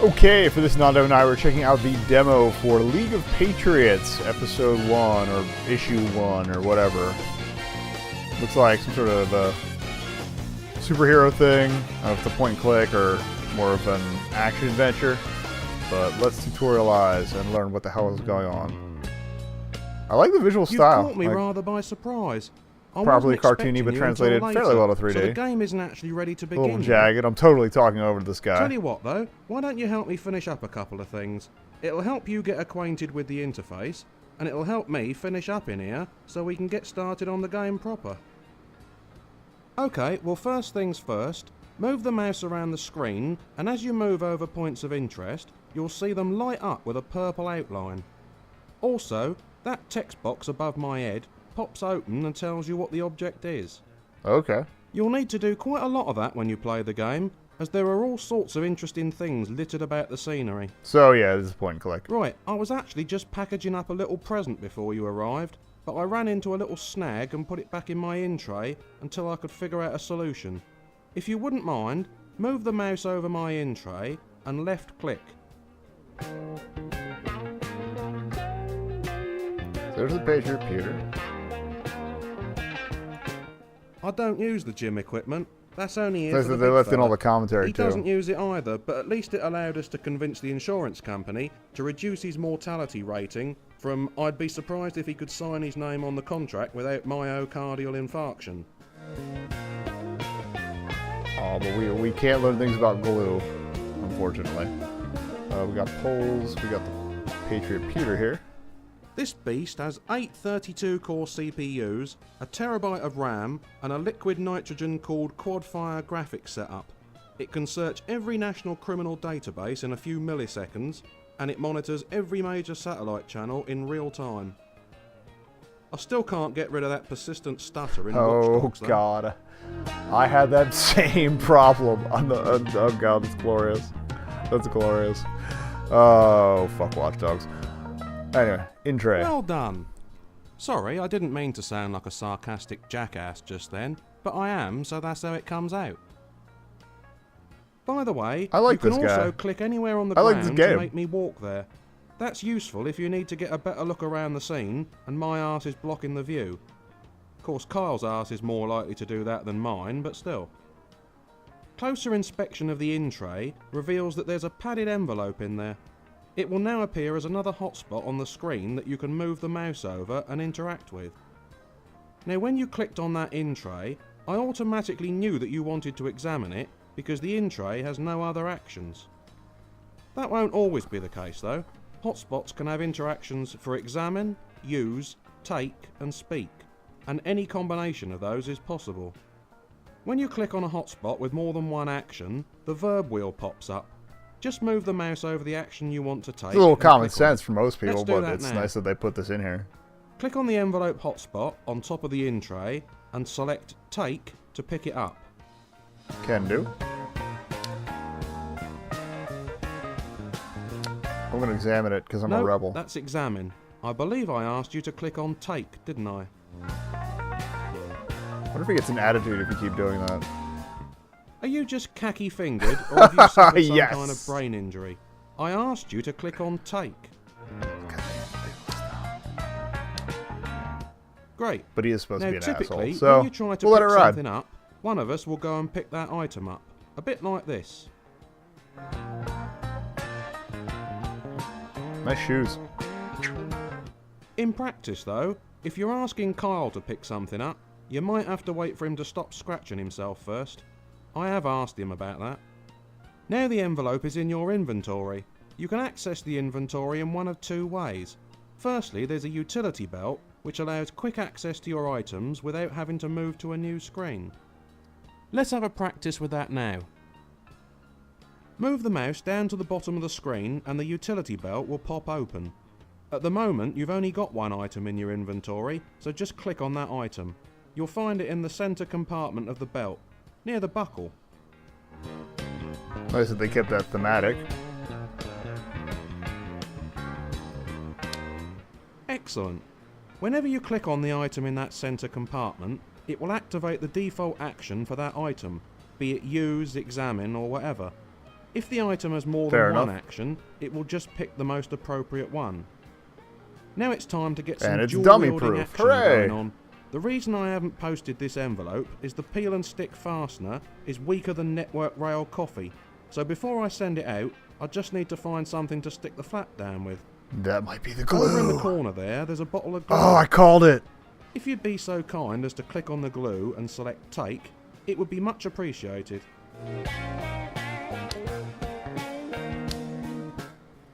Okay, for this nanDEMOnai, we're checking out the demo for League of Patriots, Episode 1, or Issue 1, or whatever. Looks like some sort of a superhero thing. I don't know if it's a point and click or more of an action adventure. But let's tutorialize and learn what the hell is going on. I like the visual style. You caught me rather by surprise. Probably cartoony, but translated fairly well to 3D. So the game isn't actually ready to begin. A little jagged. I'm totally talking over to this guy. Tell you what, though, why don't you help me finish up a couple of things? It'll help you get acquainted with the interface, and it'll help me finish up in here so we can get started on the game proper. Okay, well, first things first, move the mouse around the screen, and as you move over points of interest, you'll see them light up with a purple outline. Also, that text box above my head pops open and tells you what the object is. Okay. You'll need to do quite a lot of that when you play the game, as there are all sorts of interesting things littered about the scenery. So yeah, this is point and click. Right, I was actually just packaging up a little present before you arrived, but I ran into a little snag and put it back in my in tray until I could figure out a solution. If you wouldn't mind, move the mouse over my in tray and left click. There's the Patriot computer. I don't use the gym equipment. That's only here for the They big left in fella. all the commentary He too. doesn't use it either, but at least it allowed us to convince the insurance company to reduce his mortality rating from "I'd be surprised if he could sign his name on the contract without myocardial infarction." Oh, but we can't learn things about glue, unfortunately. We got poles. We got the Patriot computer here. This beast has 8 32-core CPUs, a terabyte of RAM, and a liquid nitrogen called Quad-Fire graphics setup. It can search every national criminal database in a few milliseconds, and it monitors every major satellite channel in real time. I still can't get rid of that persistent stutter in Watch Dogs, though. Oh god, I had that same problem on the. Oh god, that's glorious. That's glorious. Oh fuck, Watch Dogs. Anyway, in tray. Well done. Sorry, I didn't mean to sound like a sarcastic jackass just then, but I am, so that's how it comes out. By the way, I like you can this guy. also click anywhere on the I like this ground game. to make me walk there. That's useful if you need to get a better look around the scene and my arse is blocking the view. Of course, Kyle's arse is more likely to do that than mine, but still. Closer inspection of the in-tray reveals that there's a padded envelope in there. It will now appear as another hotspot on the screen that you can move the mouse over and interact with. Now, when you clicked on that in-tray, I automatically knew that you wanted to examine it because the in-tray has no other actions. That won't always be the case though. Hotspots can have interactions for examine, use, take and speak, and any combination of those is possible. When you click on a hotspot with more than one action, the verb wheel pops up. Just move the mouse over the action you want to take. It's a little common sense for most people, Let's do but that it's now. nice that they put this in here. Click on the envelope hotspot on top of the in-tray and select Take to pick it up. Can do. I'm going to examine it because I'm a rebel. That's Examine. I believe I asked you to click on Take, didn't I? I wonder if he gets an attitude if you keep doing that. Are you just khaki-fingered, or have you suffered some Yes. kind of brain injury? I asked you to click on Take. Great. But he is supposed Now, to be an typically, asshole, so when you try to we'll let pick it ride. something up, one of us will go and pick that item up. A bit like this. Nice shoes. In practice, though, if you're asking Kyle to pick something up, you might have to wait for him to stop scratching himself first. I have asked him about that. Now the envelope is in your inventory. You can access the inventory in one of two ways. Firstly, there's a utility belt, which allows quick access to your items without having to move to a new screen. Let's have a practice with that now. Move the mouse down to the bottom of the screen and the utility belt will pop open. At the moment, you've only got one item in your inventory, so just click on that item. You'll find it in the centre compartment of the belt, near the buckle. Nice that they kept that thematic. Excellent. Whenever you click on the item in that centre compartment, it will activate the default action for that item, be it use, examine or whatever. If the item has more Fair than one enough. action, it will just pick the most appropriate one. Now it's time to get And some it's dual-wielding dummy-proof. action Hooray! going on. The reason I haven't posted this envelope is the peel and stick fastener is weaker than network rail coffee, so before I send it out, I just need to find something to stick the flap down with. That might be the Over in the glue. corner there's a bottle of glue. Oh, I called it. If you'd be so kind as to click on the glue and select Take, it would be much appreciated.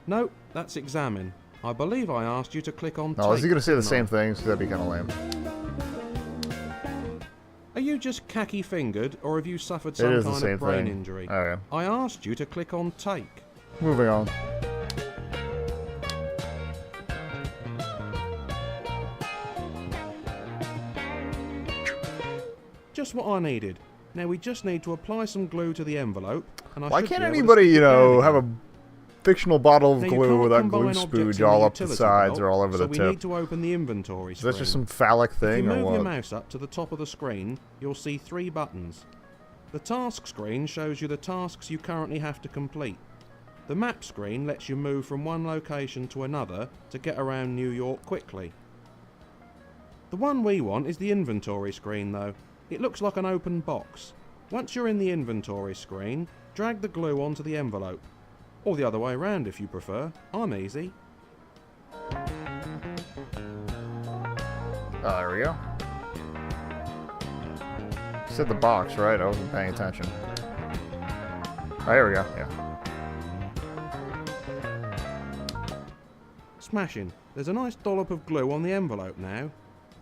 No, that's Examine. I believe I asked you to click on Take. No, is he going to say the didn't I? same thing? So that'd be kind of lame. Are you just khaki-fingered, or have you suffered It some is the kind same of brain thing. injury? Okay. I asked you to click on Take. Moving on. Just what I needed. Now we just need to apply some glue to the envelope, and I Why should can't be able to anybody, stick you it down know, again. have a fictional bottle of Now, you glue can't without combine glue objects spooge in all the up the utility sides belt, or all over so the we tip? need to open the inventory Is screen. that just some phallic If thing you or move what? your mouse up to the top of the screen, you'll see 3 buttons. The task screen shows you the tasks you currently have to complete. The map screen lets you move from one location to another to get around New York quickly. The one we want is the inventory screen though. It looks like an open box. Once you're in the inventory screen, drag the glue onto the envelope. Or the other way around if you prefer. I'm easy. Oh, there we go. You said the box, right? I wasn't paying attention. Oh, here we go. Yeah. Smashing. There's a nice dollop of glue on the envelope now.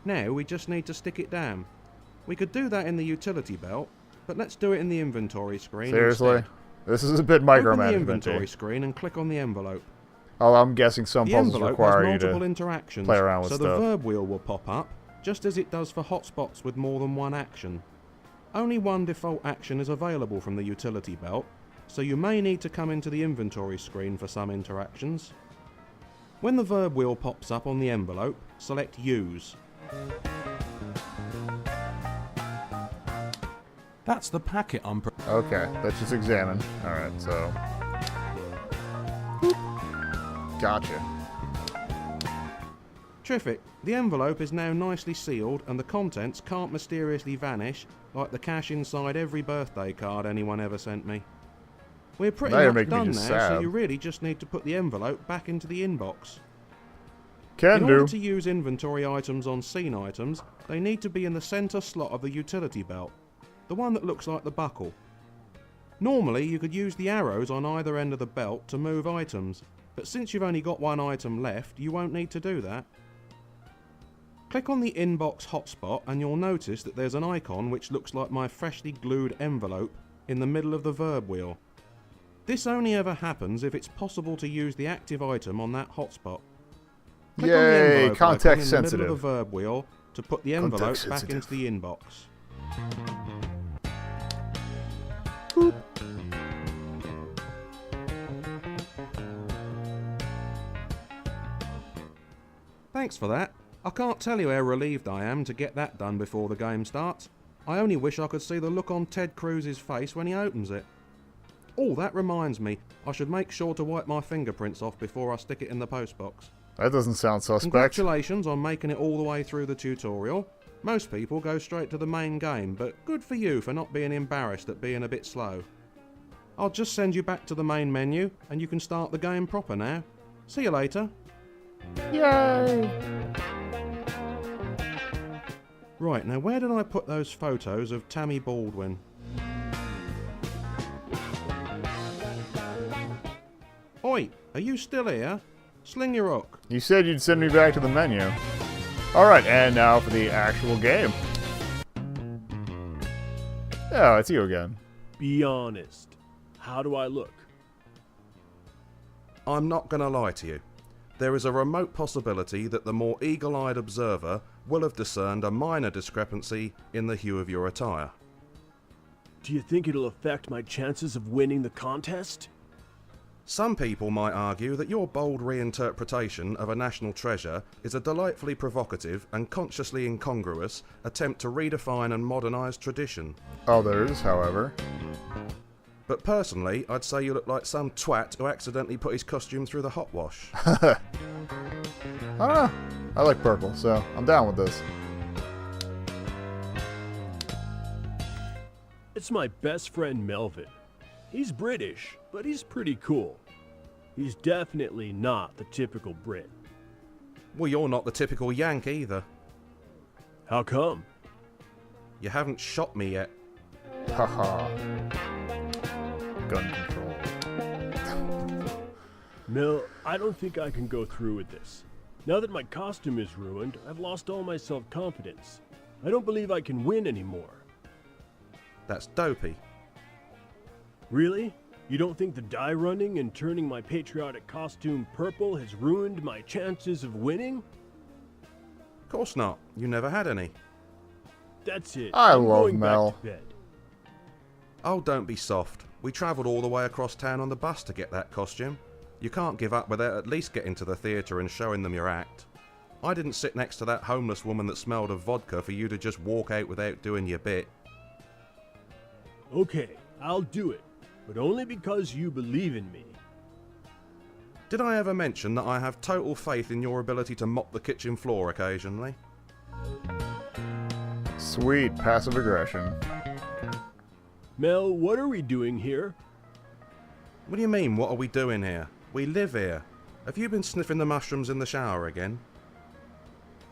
Now we just need to stick it down. We could do that in the utility belt, but let's do it in the inventory screen Seriously? instead. This is a bit Open the micromanagement. inventory screen and click on the envelope. Oh, I'm guessing some The puzzles envelope require has you multiple to interactions, play around with so the stuff. verb wheel will pop up, just as it does for hotspots with more than one action. Only one default action is available from the utility belt, so you may need to come into the inventory screen for some interactions. When the verb wheel pops up on the envelope, select Use. That's the packet I'm... Okay, let's just examine. Alright, so... Gotcha. Terrific. The envelope is now nicely sealed and the contents can't mysteriously vanish like the cash inside every birthday card anyone ever sent me. We're pretty Now you're much making me done just now, so sad. you really just need to put the envelope back into the inbox. Can In order do. to use inventory items on scene items, they need to be in the centre slot of the utility belt, the one that looks like the buckle. Normally you could use the arrows on either end of the belt to move items, but since you've only got one item left, you won't need to do that. Click on the inbox hotspot and you'll notice that there's an icon which looks like my freshly glued envelope in the middle of the verb wheel. This only ever happens if it's possible to use the active item on that hotspot. Click on the Yay, envelope context icon in the middle sensitive. of the verb wheel to put the envelope Context back sensitive. into the inbox. Thanks for that. I can't tell you how relieved I am to get that done before the game starts. I only wish I could see the look on Ted Cruz's face when he opens it. Oh, that reminds me, I should make sure to wipe my fingerprints off before I stick it in the postbox. That doesn't sound suspect. Congratulations on making it all the way through the tutorial. Most people go straight to the main game, but good for you for not being embarrassed at being a bit slow. I'll just send you back to the main menu, and you can start the game proper now. See you later. Yay! Right, now where did I put those photos of Tammy Baldwin? Oi, are you still here? Sling your hook. You said you'd send me back to the menu. Alright, and now for the actual game. Oh, it's you again. Be honest. How do I look? I'm not going to lie to you. There is a remote possibility that the more eagle-eyed observer will have discerned a minor discrepancy in the hue of your attire. Do you think it'll affect my chances of winning the contest? Some people might argue that your bold reinterpretation of a national treasure is a delightfully provocative and consciously incongruous attempt to redefine and modernise tradition. Others, however. But personally, I'd say you look like some twat who accidentally put his costume through the hot wash. I don't know. I like purple, so I'm down with this. It's my best friend Melvin. He's British, but he's pretty cool. He's definitely not the typical Brit. Well, you're not the typical Yank either. How come? You haven't shot me yet. Haha. Gun control. Mel, I don't think I can go through with this. Now that my costume is ruined, I've lost all my self-confidence. I don't believe I can win anymore. That's dopey. Really? You don't think the dye running and turning my patriotic costume purple has ruined my chances of winning? Of course not. You never had any. That's it. I I'm love going Mel. back to bed. Oh, don't be soft. We travelled all the way across town on the bus to get that costume. You can't give up without at least getting to the theatre and showing them your act. I didn't sit next to that homeless woman that smelled of vodka for you to just walk out without doing your bit. Okay, I'll do it, but only because you believe in me. Did I ever mention that I have total faith in your ability to mop the kitchen floor occasionally? Sweet, passive aggression. Mel, what are we doing here? What do you mean, what are we doing here? We live here. Have you been sniffing the mushrooms in the shower again?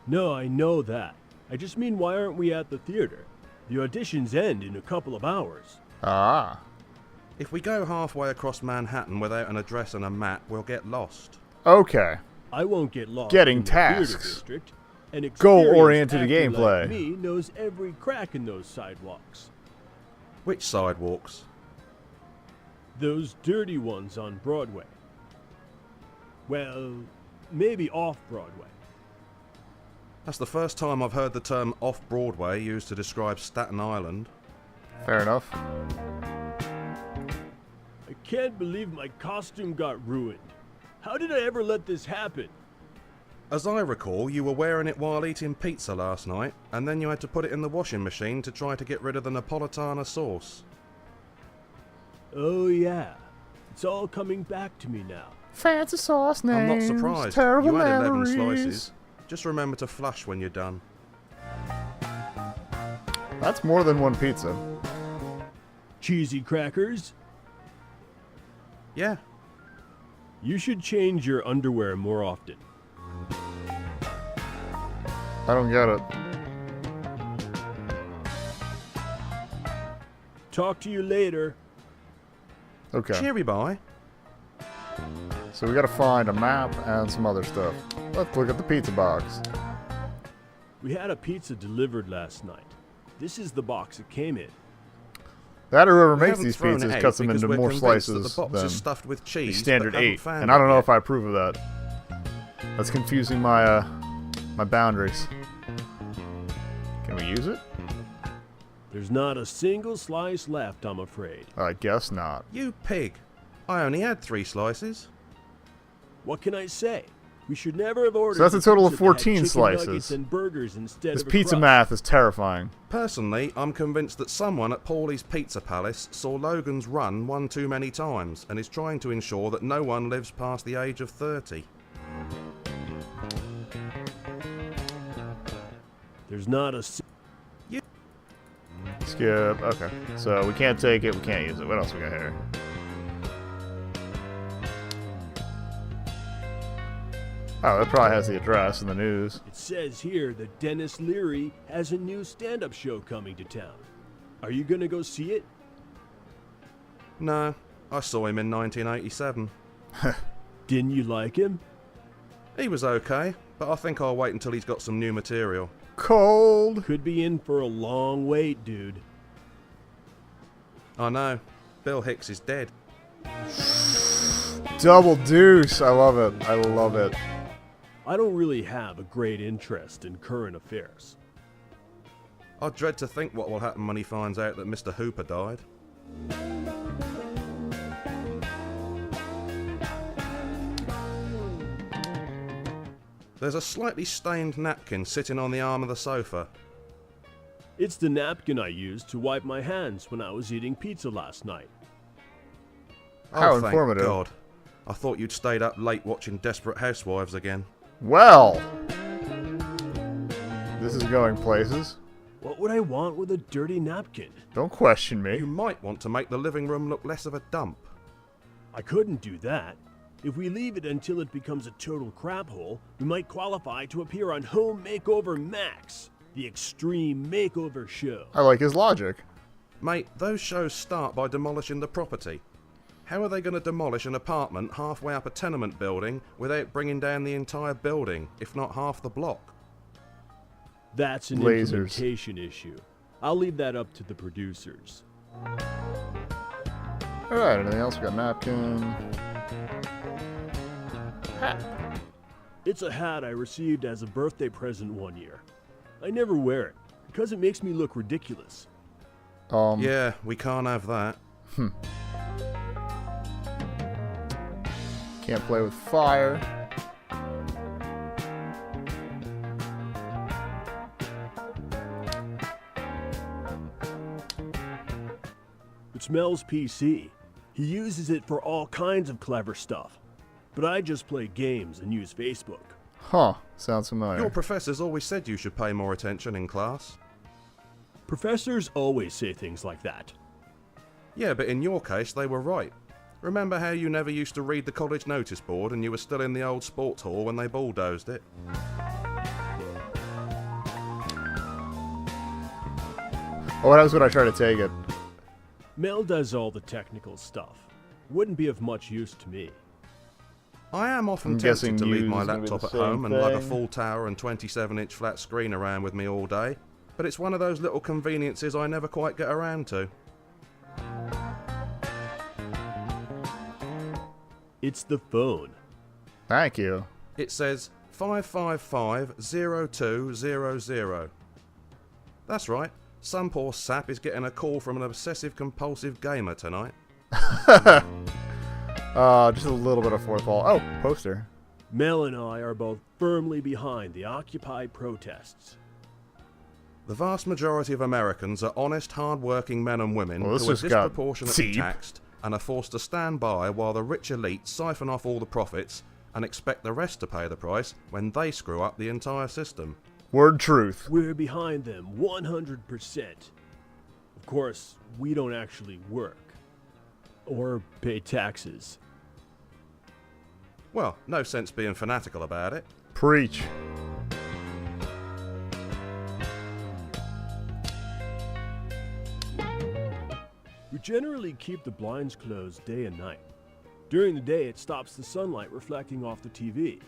No, I know that. I just mean, why aren't we at the theater? The auditions end in a couple of hours. Ah. If we go halfway across Manhattan without an address and a map, we'll get lost. Okay. I won't get lost Getting in the theater tasks. district. An Goal-oriented experienced actor gameplay. like me knows every crack in those sidewalks. Which sidewalks? Those dirty ones on Broadway. Well, maybe off Broadway. That's the first time I've heard the term off-Broadway used to describe Staten Island. Fair enough. I can't believe my costume got ruined. How did I ever let this happen? As I recall, you were wearing it while eating pizza last night, and then you had to put it in the washing machine to try to get rid of the Napolitana sauce. Oh yeah, it's all coming back to me now. Fancy sauce names. I'm not surprised. Terrible You had 11 memories. slices. Just remember to flush when you're done. That's more than one pizza. Cheesy crackers? Yeah. You should change your underwear more often. I don't get it. Talk to you later. Okay. Cheery bye. So we gotta find a map and some other stuff. Let's look at the pizza box. We had a pizza delivered last night. This is the box it came in. That or whoever We makes haven't these thrown it pizzas out cuts them because into we're more convinced that slices the box than is stuffed with the cheese, standard but haven't 8. found And I don't it know yet. if I approve of that. That's confusing my my boundaries. Can we use it? There's not a single slice left, I'm afraid. I guess not. You pig. I only had 3 slices. What can I say? We should never have ordered. So that's a total of pizza that had 14 chicken slices. nuggets and burgers instead This of a pizza crust. math is terrifying. Personally, I'm convinced that someone at Paulie's Pizza Palace saw Logan's Run one too many times and is trying to ensure that no one lives past the age of 30. There's not a. Skip. Okay. So we can't take it. We can't use it. What else we got here? Oh, that probably has the address in the news. It says here that Dennis Leary has a new stand-up show coming to town. Are you gonna go see it? No, I saw him in 1987. Didn't you like him? He was okay, but I think I'll wait until he's got some new material. Cold. Could be in for a long wait, dude. I know. Bill Hicks is dead. Double deuce. I love it. I love it. I don't really have a great interest in current affairs. I dread to think what will happen when he finds out that Mr. Hooper died. There's a slightly stained napkin sitting on the arm of the sofa. It's the napkin I used to wipe my hands when I was eating pizza last night. How Oh, thank informative. God. I thought you'd stayed up late watching Desperate Housewives again. Well, this is going places. What would I want with a dirty napkin? Don't question me. You might want to make the living room look less of a dump. I couldn't do that. If we leave it until it becomes a total crap hole, we might qualify to appear on Home Makeover Max, the extreme makeover show. I like his logic. Mate, those shows start by demolishing the property. How are they going to demolish an apartment halfway up a tenement building without bringing down the entire building, if not half the block? That's an Lasers. implementation issue. I'll leave that up to the producers. Alright, anything else? We got napkin. It's a hat I received as a birthday present one year. I never wear it, because it makes me look ridiculous. Yeah, we can't have that. Can't play with fire. It's Mel's PC. He uses it for all kinds of clever stuff. But I just play games and use Facebook. Huh, sounds familiar. Your professors always said you should pay more attention in class. Professors always say things like that. Yeah, but in your case, they were right. Remember how you never used to read the college notice board and you were still in the old sports hall when they bulldozed it? What happens when I try to take it? Mel does all the technical stuff. Wouldn't be of much use to me. I am often I'm tempted guessing to leave use my is gonna be laptop the at same home and lug a thing. full tower and 27-inch flat screen around with me all day, but it's one of those little conveniences I never quite get around to. It's the phone. Thank you. It says 555-0200. That's right, some poor sap is getting a call from an obsessive-compulsive gamer tonight. Just a little bit of fourth wall. Oh, poster. Mel and I are both firmly behind the Occupy protests. The vast majority of Americans are honest, hard-working men and women Well, this who are just got disproportionately deep. taxed and are forced to stand by while the rich elite siphon off all the profits and expect the rest to pay the price when they screw up the entire system. Word truth. We're behind them 100%. Of course, we don't actually work. Or pay taxes. Well, no sense being fanatical about it. Preach. We generally keep the blinds closed day and night. During the day, it stops the sunlight reflecting off the TV.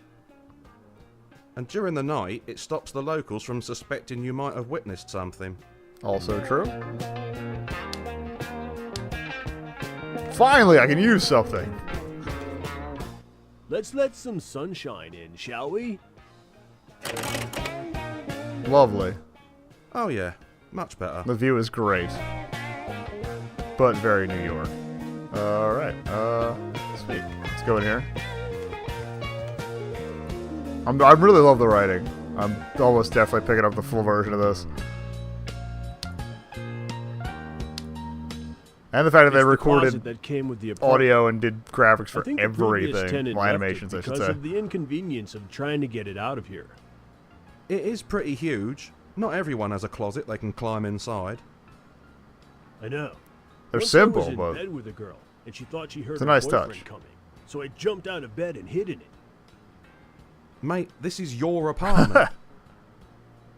And during the night, it stops the locals from suspecting you might have witnessed something. Also true. Finally, I can use something. Let's let some sunshine in, shall we? Lovely. Oh yeah, much better. The view is great. But very New York. Alright, sweet. Let's go in here. I really love the writing. I'm almost definitely picking up the full version of this. And the fact that they It's the recorded closet that came with the apartment. audio and did graphics I for think the previous everything. tenant Well, left animations, it I should because say. of the inconvenience of trying to get it out of here. It is pretty huge. Not everyone has a closet they can climb inside. I know. They're Once simple, I was in but bed with a girl, and she thought she heard it's a her nice boyfriend touch. coming. So I jumped out of bed and hid in it. Mate, this is your apartment.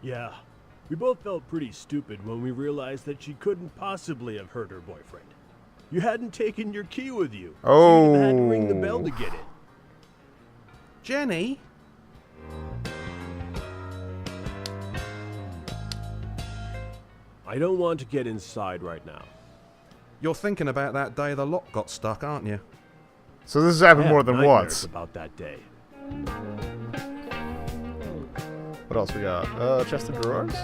Yeah, we both felt pretty stupid when we realized that she couldn't possibly have heard her boyfriend. You hadn't taken your key with you, so you had to ring the bell to get it. Jenny? I don't want to get inside right now. You're thinking about that day the lock got stuck, aren't you? So this has happened I more have than nightmares once. about that day. What else we got? Chest of drawers?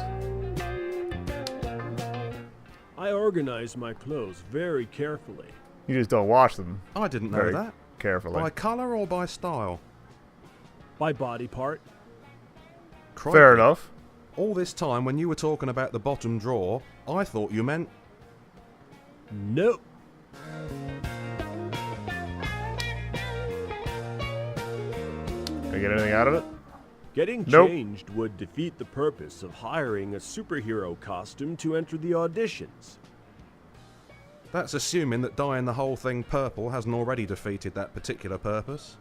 I organize my clothes very carefully. You just don't wash them I didn't know very that. carefully. By colour or by style? By body part. Crikey. Fair enough. All this time when you were talking about the bottom drawer, I thought you meant... Nope. I get anything out of it? Getting Nope. changed would defeat the purpose of hiring a superhero costume to enter the auditions. That's assuming that dyeing the whole thing purple hasn't already defeated that particular purpose.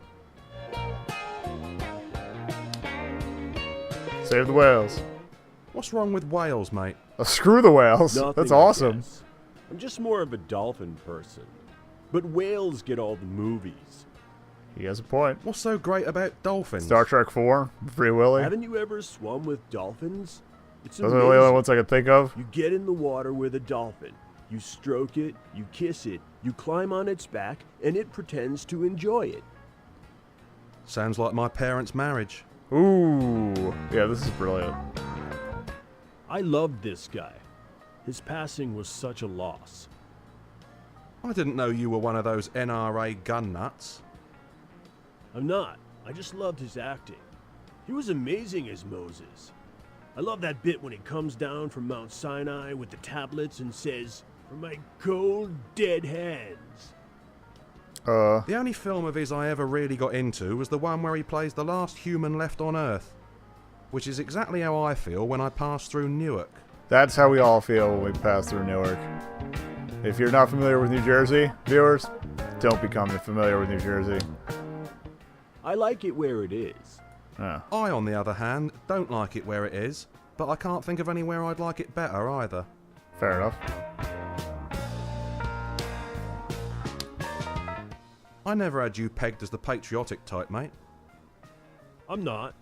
Save the whales. What's wrong with whales, mate? Screw the whales. Nothing, That's I awesome. guess. I'm just more of a dolphin person. But whales get all the movies. He has a point. What's so great about dolphins? Star Trek 4, Free Willy. Haven't you ever swum with dolphins? It's Those are the only amazing. ones I could think of. You get in the water with a dolphin. You stroke it, you kiss it, you climb on its back, and it pretends to enjoy it. Sounds like my parents' marriage. Ooh. Yeah, this is brilliant. I loved this guy. His passing was such a loss. I didn't know you were one of those NRA gun nuts. I'm not. I just loved his acting. He was amazing as Moses. I love that bit when he comes down from Mount Sinai with the tablets and says, "For my cold, dead hands." The only film of his I ever really got into was the one where he plays the last human left on Earth, which is exactly how I feel when I pass through Newark. That's how we all feel when we pass through Newark. If you're not familiar with New Jersey, viewers, don't become familiar with New Jersey. I like it where it is. Yeah. I, on the other hand, don't like it where it is, but I can't think of anywhere I'd like it better either. Fair enough. I never had you pegged as the patriotic type, mate. I'm not.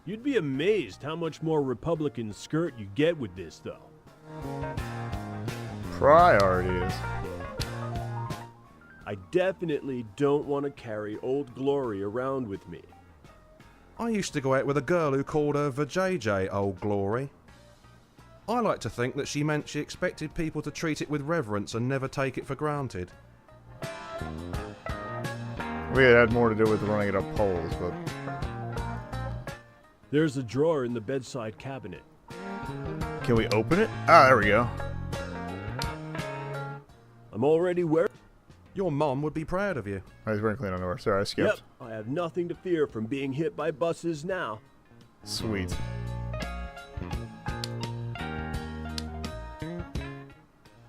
You'd be amazed how much more Republican skirt you get with this, though. Priorities. I definitely don't want to carry Old Glory around with me. I used to go out with a girl who called her Vajayjay Old Glory. I like to think that she meant she expected people to treat it with reverence and never take it for granted. We had more to do with running it up poles, but There's a drawer in the bedside cabinet. can we open it? Ah, there we go. I'm already wearing. Your mom would be proud of you. I was wearing clean underwear. Sorry, I skipped. Yep, I have nothing to fear from being hit by buses now. Sweet.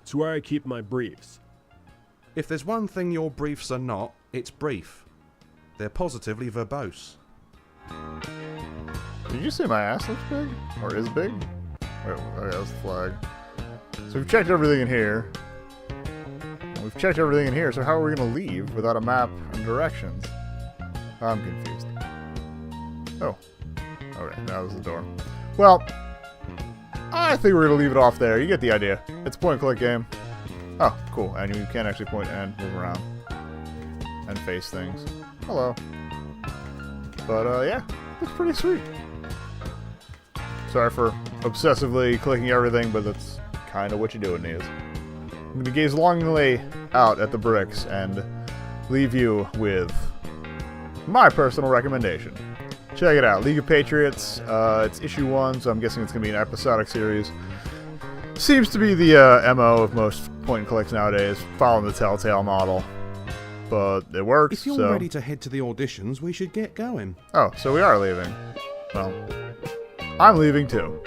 It's where I keep my briefs. If there's one thing your briefs are not, it's brief. They're positively verbose. Did you say my ass looks big? Or is big? Wait, okay, that was the flag. So we've checked everything in here. And we've checked everything in here, so how are we going to leave without a map and directions? I'm confused. Oh. Okay, that was the door. Well, I think we're going to leave it off there. You get the idea. It's a point-and-click game. Oh, cool. And you can actually point and move around. And face things. Hello. But, yeah. It's pretty sweet. Sorry for obsessively clicking everything, but that's kind of what you do in these. I'm going to gaze longingly out at the bricks and leave you with my personal recommendation. Check it out. League of Patriots. It's issue 1, so I'm guessing it's going to be an episodic series. Seems to be the MO of most point-and-clicks nowadays, following the Telltale model. But it works, If you're so... ready to head to the auditions, we should get going. Oh, so we are leaving. Well, I'm leaving too.